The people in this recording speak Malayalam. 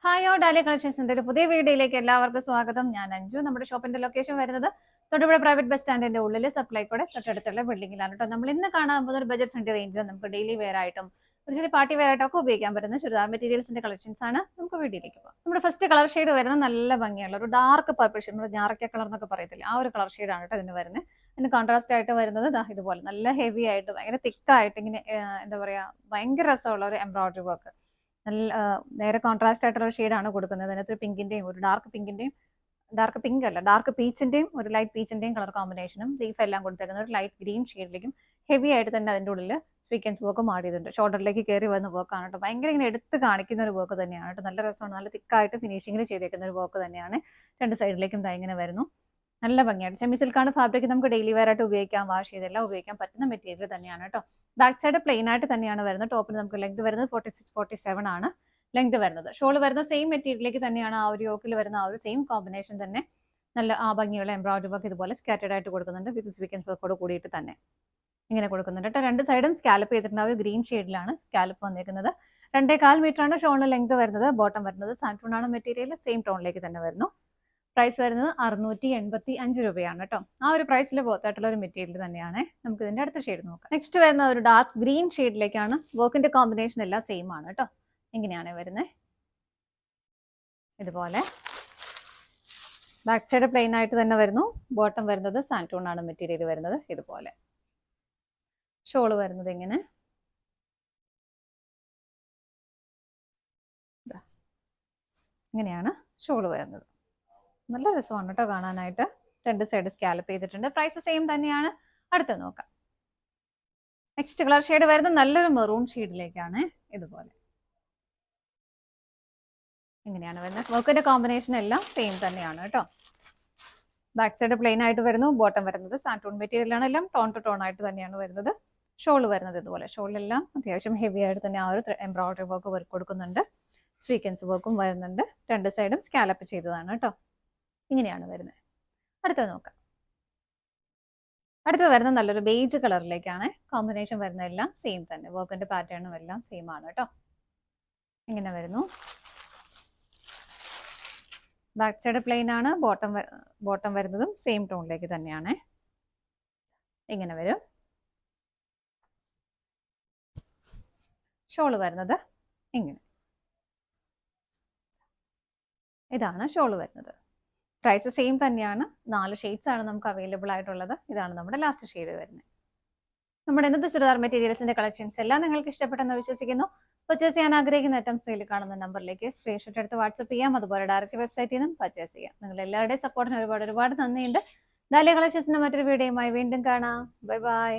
ഹായ് ഓ ഡാലി കളക്ഷൻസിന്റെ ഒരു പുതിയ വീഡിയോയിലേക്ക് എല്ലാവർക്കും സ്വാഗതം. ഞാൻ അഞ്ജു. നമ്മുടെ ഷോപ്പിന്റെ ലൊക്കേഷൻ വരുന്നത് തൊടുപുഴ പ്രൈവറ്റ് ബസ് സ്റ്റാൻഡിന്റെ ഉള്ളിൽ സപ്ലൈക്കോടെ തൊട്ടടുത്തുള്ള ബിൽഡിംഗിലാണ് കേട്ടോ. നമ്മൾ ഇന്ന് കാണാൻ പോകുന്ന ഒരു ബജറ്റ് ഫ്രണ്ട്ലി റേഞ്ചിൽ നമുക്ക് ഡെയിലി വെയർ ആയിട്ടും ഒരു ചെറിയ പാർട്ടി വെയർ ആയിട്ടും ഒക്കെ ഉപയോഗിക്കാൻ പറ്റുന്ന ചുരിദാർ മെറ്റീരിയൽസിന്റെ കളക്ഷൻസ് ആണ്. നമുക്ക് വീഡിയോയിലേക്ക് പോകാം. നമ്മുടെ ഫസ്റ്റ് കളർ ഷെയ്ഡ് വരുന്നത് നല്ല ഭംഗിയുള്ള ഒരു ഡാർക്ക് പർപ്പിൾ ഷെയ്ഡ്, നമ്മുടെ ഞാറക്ക കളർ എന്നൊക്കെ പറയത്തില്ല, ആ ഒരു കളർ ഷെയ്ഡാണ് കേട്ടോ ഇതിന് വരുന്നത്. അതിന് കോൺട്രാസ്റ്റ് ആയിട്ട് വരുന്നത് ഇതുപോലെ നല്ല ഹെവി ആയിട്ട് ഭയങ്കര തിക്കായിട്ട് ഇങ്ങനെ എന്താ പറയാ ഭയങ്കര രസമുള്ള ഒരു എംബ്രോയിഡറി വർക്ക്. നല്ല നേരെ കോൺട്രാസ്റ്റ് ആയിട്ടുള്ള ഷെയ്ഡാണ് കൊടുക്കുന്നത്. അതിനകത്ത് പിങ്കിന്റെയും ഒരു ഡാർക്ക് പിങ്ക് അല്ല, ഡാർക്ക് പീച്ചിന്റെയും ഒരു ലൈറ്റ് പീച്ചിന്റെയും കളർ കോമ്പിനേഷനും ലീഫ് എല്ലാം കൊടുത്തേക്കുന്നത് ഒരു ലൈറ്റ് ഗ്രീൻ ഷെയ്ഡിലേക്കും ഹെവി ആയിട്ട് തന്നെ അതിൻ്റെ ഉള്ളിൽ സ്വീക്കൻസ് വർക്ക് മാറിയിട്ടുണ്ട്. ഷോൾഡറിലേക്ക് കയറി വന്ന വർക്കാണ് കേട്ടോ. ഭയങ്കര ഇങ്ങനെ എടുത്ത് കാണിക്കുന്ന ഒരു വർക്ക് തന്നെയാണ് കേട്ടോ. നല്ല രസമാണ്, നല്ല തിക്കായിട്ട് ഫിനിഷിങ്ങിൽ ചെയ്തേക്കുന്ന ഒരു വർക്ക് തന്നെയാണ്. രണ്ട് സൈഡിലേക്കും ഇങ്ങനെ വരുന്നു. നല്ല ഭംഗിയായിട്ട് സെമി സിൽക്കാണ് ഫാബ്രിക്. നമുക്ക് ഡെയിലി വെയർ ആയിട്ട് ഉപയോഗിക്കാം, വാഷ് ചെയ്തെല്ലാം ഉപയോഗിക്കാൻ പറ്റുന്ന മെറ്റീരിയൽ തന്നെയാണ് കേട്ടോ. ബാക്ക് സൈഡ് പ്ലെയിൻ ആയിട്ട് തന്നെയാണ് വരുന്നത്. ടോപ്പിന് നമുക്ക് ലെങ്ത് വരുന്നത് 46-47 ആണ് ലെങ്ത് വരുന്നത്. ഷോള് വരുന്ന സെയിം മെറ്റീരിയലിലേക്ക് തന്നെയാണ്, ആ ഒരു യോക്കിൽ വരുന്ന ആ ഒരു സെയിം കോമ്പിനേഷൻ തന്നെ. നല്ല ഭംഗിയുള്ള എംബ്രോയിഡറി വർക്ക് ഇതുപോലെ സ്കാറ്റേഡ് ആയിട്ട് കൊടുക്കുന്നുണ്ട്. വിത്ത് സ്വീക്കൻസ് വർക്കോട് കൂടിയിട്ട് തന്നെ ഇങ്ങനെ കൊടുക്കുന്നുണ്ട് കേട്ടോ. രണ്ട് സൈഡും സ്കാലപ്പ് ചെയ്തിട്ടുണ്ട്. ആ ഒരു ഗ്രീൻ ഷെയ്ഡിലാണ് സ്കാലപ്പ് വന്നിരിക്കുന്നത്. 2.25 മീറ്റർ ആണ് ഷോളിന് ലെങ്ത് വരുന്നത്. ബോട്ടം വരുന്നത് സാൻറ്റൂൺ ആണ് മെറ്റീരിയൽ, സെയിം ടോണിലേക്ക് തന്നെ വരുന്നു. പ്രൈസ് വരുന്നത് 685 രൂപയാണ് കേട്ടോ. ആ ഒരു പ്രൈസിൽ പോത്തായിട്ടുള്ള ഒരു മെറ്റീരിയൽ തന്നെയാണ്. നമുക്ക് ഇതിന്റെ അടുത്ത ഷെയ്ഡ് നോക്കാം. നെക്സ്റ്റ് വരുന്ന ഒരു ഡാർക്ക് ഗ്രീൻ ഷെയ്ഡിലേക്കാണ്. വർക്കിന്റെ കോമ്പിനേഷൻ എല്ലാം സെയിം ആണ് കേട്ടോ. ഇങ്ങനെയാണ് വരുന്നത്. ഇതുപോലെ ബാക്ക് സൈഡ് പ്ലെയിൻ ആയിട്ട് തന്നെ വരുന്നു. ബോട്ടം വരുന്നത് സാൻറ്റൂൺ ആണ് മെറ്റീരിയൽ വരുന്നത്. ഇതുപോലെ ഷോള് വരുന്നത് ഇങ്ങനെ. ഇങ്ങനെയാണ് ഷോള് വരുന്നത്. നല്ല രസമാണ് കേട്ടോ കാണാനായിട്ട്. രണ്ട് സൈഡ് സ്കാലപ്പ് ചെയ്തിട്ടുണ്ട്. പ്രൈസ് സെയിം തന്നെയാണ്. അടുത്ത് നോക്കാം. നെക്സ്റ്റ് കളർ ഷെയ്ഡ് വരുന്നത് നല്ലൊരു മെറൂൺ ഷെയ്ഡിലേക്കാണ്. ഇതുപോലെ ഇങ്ങനെയാണ് വരുന്നത്. വർക്കിന്റെ കോമ്പിനേഷൻ എല്ലാം സെയിം തന്നെയാണ് കേട്ടോ. ബാക്ക് സൈഡ് പ്ലെയിൻ ആയിട്ട് വരുന്നു. ബോട്ടം വരുന്നത് സാൻറ്റൂൺ മെറ്റീരിയലാണ്. എല്ലാം ടോൺ ടു ടോൺ ആയിട്ട് തന്നെയാണ് വരുന്നത്. ഷോള് വരുന്നത് ഇതുപോലെ. ഷോളിലെല്ലാം അത്യാവശ്യം ഹെവി ആയിട്ട് തന്നെ ആ ഒരു എംബ്രോയിഡറി വർക്ക് കൊടുക്കുന്നുണ്ട്. സ്വീക്കൻസ് വർക്കും വരുന്നുണ്ട്. രണ്ട് സൈഡും സ്കാലപ്പ് ചെയ്തതാണ് കേട്ടോ. ഇങ്ങനെയാണ് വരുന്നത്. അടുത്തത് നോക്കാം. അടുത്തത് വരുന്നത് നല്ലൊരു ബേജ് കളറിലേക്കാണ്. കോമ്പിനേഷൻ വരുന്നതെല്ലാം സെയിം തന്നെ. വർക്കിന്റെ പാറ്റേണും എല്ലാം സെയിം ആണ് കേട്ടോ. ഇങ്ങനെ വരുന്നു. ബാക്ക് സൈഡ് പ്ലെയിൻ ആണ്. ബോട്ടം വരുന്നതും സെയിം ടോണിലേക്ക് തന്നെയാണ്. ഇങ്ങനെ വരും. ഷോള് വരുന്നത് ഇങ്ങനെ. ഇതാണ് ഷോള് വരുന്നത്. പ്രൈസ് സെയിം തന്നെയാണ്. 4 ഷെയ്ഡ്സ് ആണ് നമുക്ക് അവൈലബിൾ ആയിട്ടുള്ളത്. ഇതാണ് നമ്മുടെ ലാസ്റ്റ് ഷെയ്ഡ് വരുന്നത്. നമ്മുടെ ഇന്നത്തെ ചുരിദാർ മെറ്റീരിയൽസിന്റെ കളക്ഷൻസ് എല്ലാം നിങ്ങൾക്ക് ഇഷ്ടപ്പെട്ടെന്ന് വിശ്വസിക്കുന്നു. പർച്ചേസ് ചെയ്യാൻ ആഗ്രഹിക്കുന്ന ഐറ്റംസ് സ്ക്രീനിൽ കാണുന്ന നമ്പറിലേക്ക് സ്ക്രീൻഷോട്ട് എടുത്ത് വാട്സ്ആപ്പ് ചെയ്യാം. അതുപോലെ ഡയറക്റ്റ് വെബ്സൈറ്റിൽ നിന്നും പർച്ചേസ് ചെയ്യാം. നിങ്ങൾ എല്ലാവരുടെയും സപ്പോർട്ടിന് ഒരുപാട് നന്ദിയുണ്ട്. ഡാലിയ കളക്ഷൻസിന്റെ മറ്റൊരു വീഡിയോയുമായി വീണ്ടും കാണാം. Bye bye.